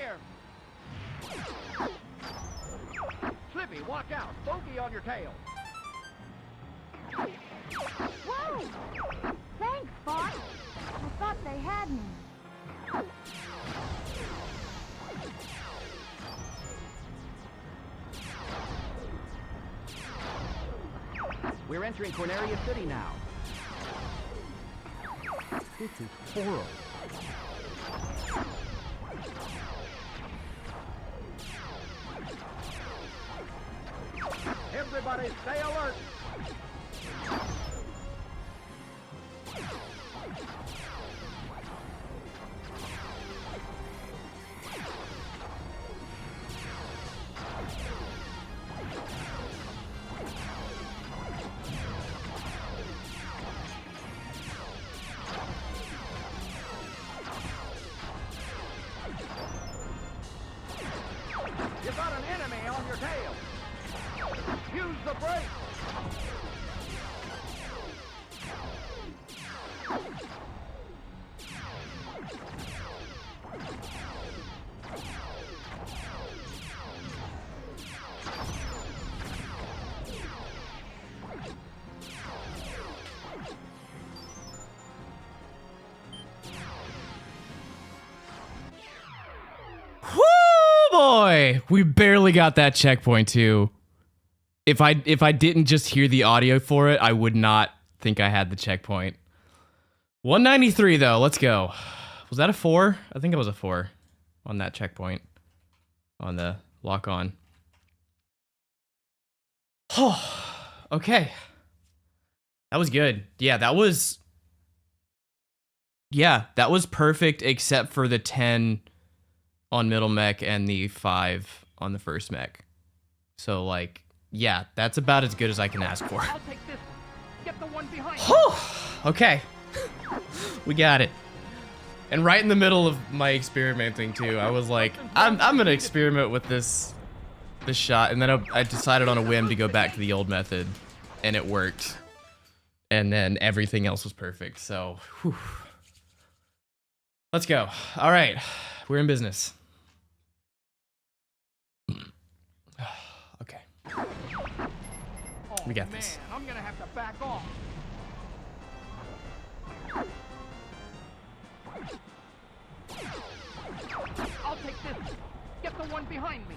here. Slippy, watch out. Bogey on your tail. Whoa! Thanks, Fox. I thought they had me. We're entering Corneria City now. This is horrible. Everybody stay alert. You got an enemy on your tail. Use the brake. Boy, we barely got that checkpoint too. If I didn't just hear the audio for it, I would not think I had the checkpoint. 193 though, let's go. Was that a 4? I think it was a 4 on that checkpoint. On the lock on. Oh, okay. That was good. Yeah, that was perfect except for the 10 on middle mech and the 5 on the first mech. So like, yeah, that's about as good as I can ask for. I'll take this one. Get the one behind. Okay. We got it. And right in the middle of my experimenting too, I was like, I'm gonna experiment with this shot, and then I decided on a whim to go back to the old method, and it worked. And then everything else was perfect, so whew. Let's go. All right, we're in business. Okay. We got this. Man, I'm gonna have to back off. I'll take this. Get the one behind me.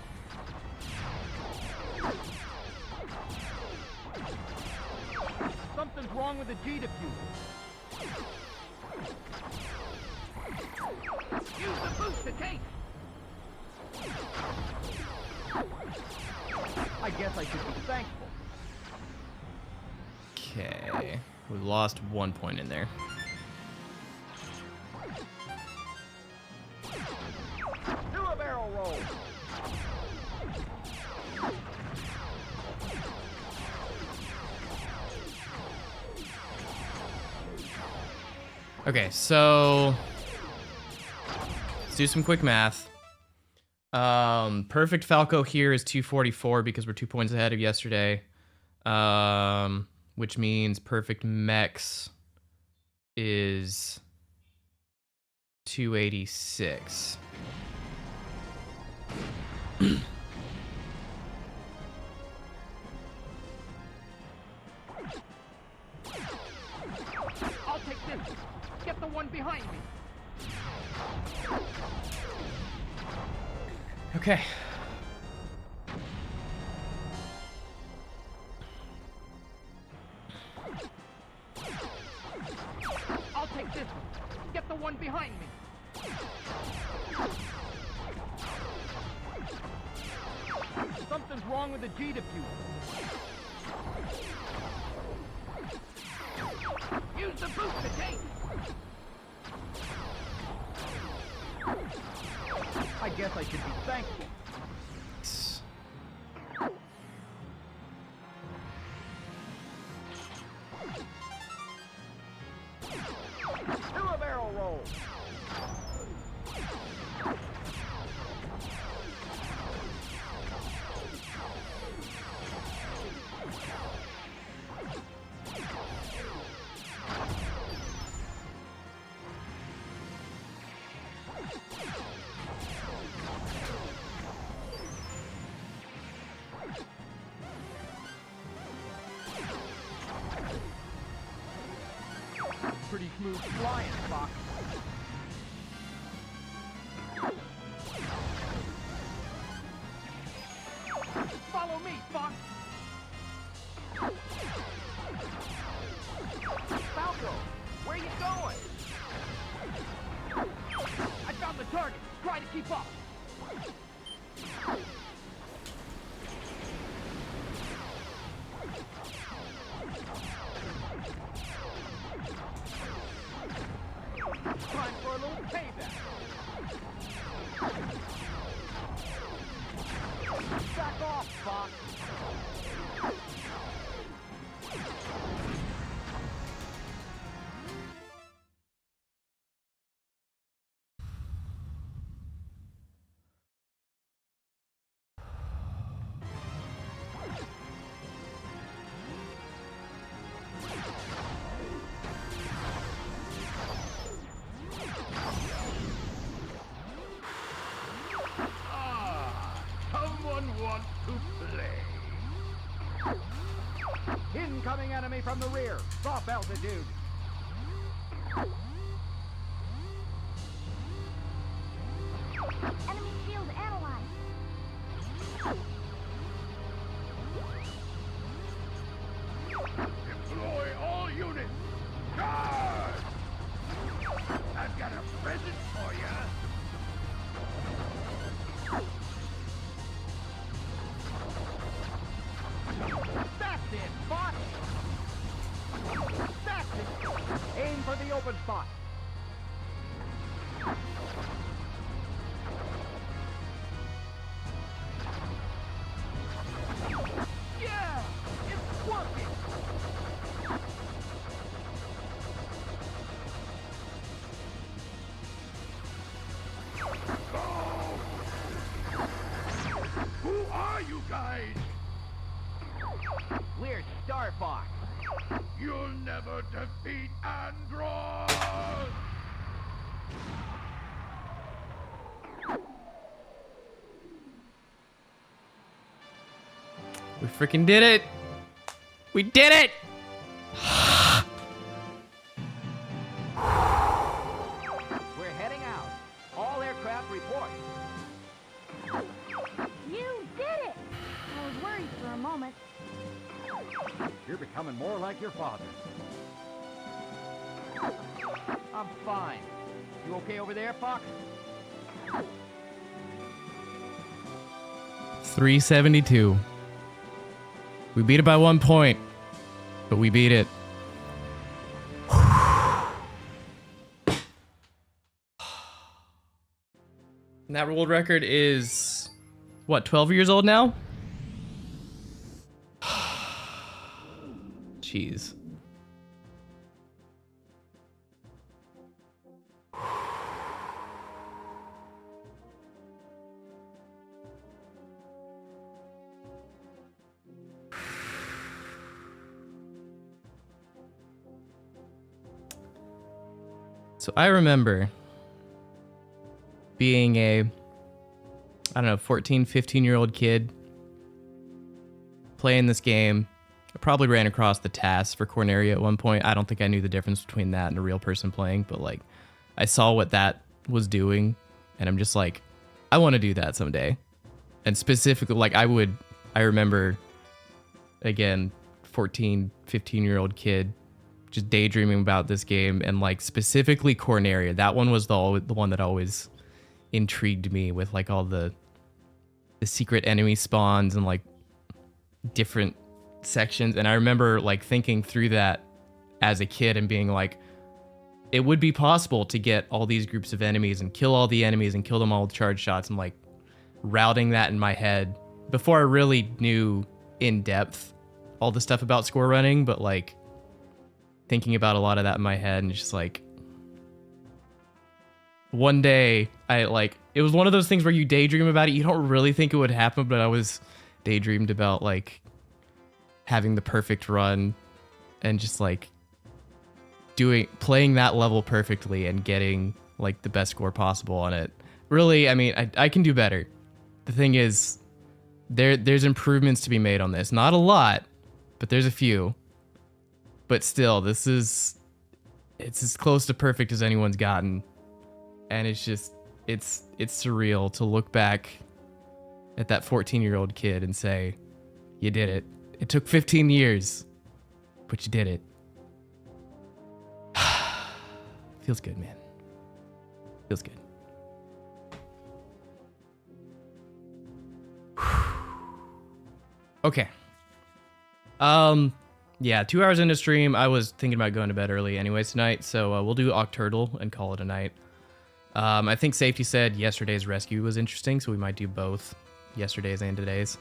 Something's wrong with the G diffuser. Use the boost to take. I guess I should be thankful. Okay. We lost 1 point in there. Do a barrel roll. Okay, so let's do some quick math. Perfect Falco here is 244 because we're 2 points ahead of yesterday. Which means perfect Mex is 286. I'll take this. Get the one behind me. Okay. I'll take this one. Get the one behind me. Something's wrong with the G diffuser. Use the boost to take. I guess I should be thankful. Do a barrel roll. trying, Fox. Follow me, Fox. Falco, where you going? I found the target. Try to keep up. Time for a little payback. Back off, Fox. Someone wants to play. Incoming enemy from the rear. Soft altitude. Enemy shield analyzed. Deploy all units. Charge! I've got a present for you. That's it, Fox! That's it! Aim for the open spot. Yeah! It's working! Who are you guys? We're Star Fox. You'll never defeat Android! We freaking did it! We did it! We're heading out. All aircraft report. You did it! I was worried for a moment. You're becoming more like your father. I'm fine. You okay over there, Fox? 372. We beat it by 1 point, but we beat it. And that world record is, what, 12 years old now? Jeez. So I remember being a, I don't know, 14, 15-year-old kid playing this game. I probably ran across the task for Corneria at one point. I don't think I knew the difference between that and a real person playing, but like I saw what that was doing and I'm just like, I want to do that someday. And specifically, like I remember, again, 14, 15-year-old kid just daydreaming about this game, and like specifically Corneria. That one was the one that always intrigued me, with like all the secret enemy spawns and like different sections. And I remember like thinking through that as a kid and being like, it would be possible to get all these groups of enemies and kill all the enemies and kill them all with charge shots, and like routing that in my head before I really knew in depth all the stuff about score running, but like thinking about a lot of that in my head, and just like one day it was one of those things where you daydream about it. You don't really think it would happen, but I was daydreamed about like having the perfect run and just like playing that level perfectly and getting like the best score possible on it. Really, I mean, I can do better. The thing is, there's improvements to be made on this. Not a lot, but there's a few. But still, this is It's as close to perfect as anyone's gotten. And it's just, it's surreal to look back at that 14-year-old kid and say, you did it. It took 15 years, but you did it. Feels good, man. Feels good. Okay. Yeah, 2 hours into stream. I was thinking about going to bed early anyways tonight, so we'll do Octurtle and call it a night. I think Safety said yesterday's rescue was interesting, so we might do both yesterday's and today's.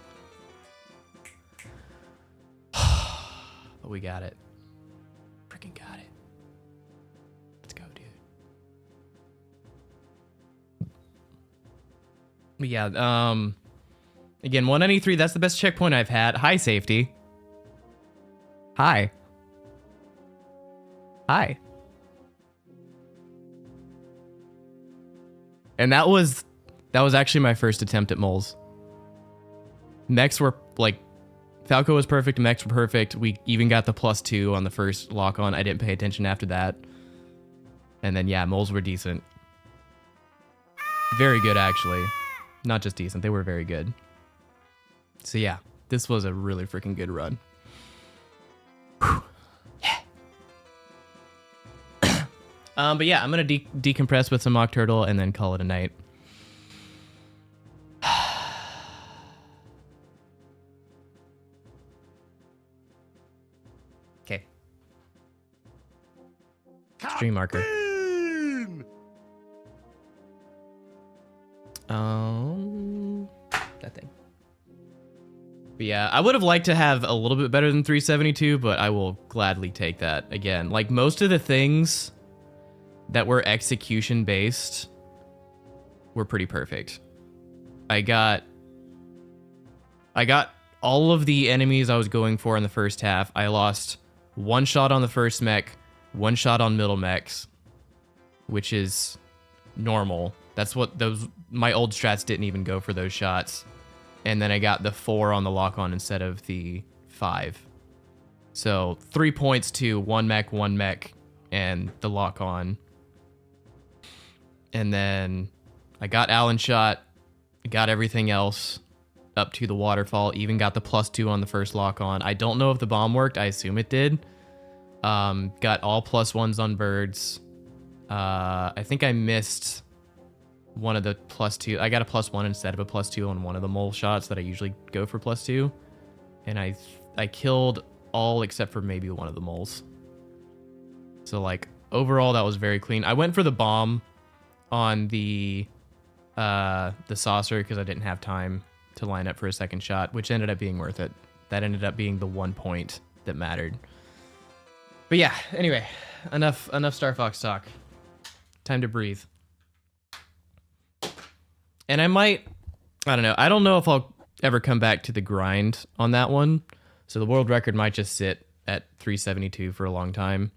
But we got it. Freaking got it. Let's go, dude. But yeah, again, 193, that's the best checkpoint I've had. Hi, Safety. Hi. Hi. And that was actually my first attempt at moles. Mechs were like, Falco was perfect, mechs were perfect. We even got the +2 on the first lock on. I didn't pay attention after that. And then yeah, moles were decent. Very good actually. Not just decent, they were very good. So yeah, this was a really freaking good run. Whew. Yeah. But yeah, I'm gonna decompress with some Octurtle and then call it a night. Okay. Stream marker. That thing. But yeah, I would have liked to have a little bit better than 372, but I will gladly take that again. Like most of the things that were execution based were pretty perfect. I got all of the enemies I was going for in the first half. I lost 1 shot on the first mech, 1 shot on middle mechs, which is normal. That's what my old strats didn't even go for those shots. And then I got the 4 on the lock-on instead of the 5. So 3 points to 1 mech, and the lock-on. And then I got Allen shot, got everything else up to the waterfall, even got the +2 on the first lock-on. I don't know if the bomb worked, I assume it did. Got all +1s on birds. I think I missed one of the +2. I got a +1 instead of a +2 on one of the mole shots that I usually go for +2. And I killed all except for maybe one of the moles. So like overall that was very clean. I went for the bomb on the saucer because I didn't have time to line up for a second shot, which ended up being worth it. That ended up being the 1 point that mattered. But yeah, anyway, enough Star Fox talk. Time to breathe. And I don't know. I don't know if I'll ever come back to the grind on that one. So the world record might just sit at 372 for a long time.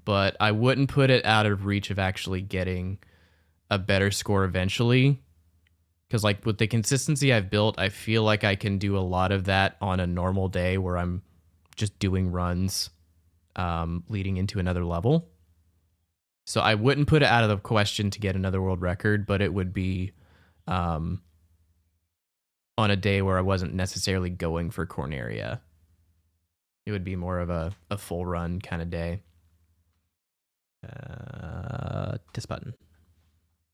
But I wouldn't put it out of reach of actually getting a better score eventually. Because like with the consistency I've built, I feel like I can do a lot of that on a normal day where I'm just doing runs leading into another level. So I wouldn't put it out of the question to get another world record, but it would be on a day where I wasn't necessarily going for Corneria. It would be more of a full run kind of day. This button.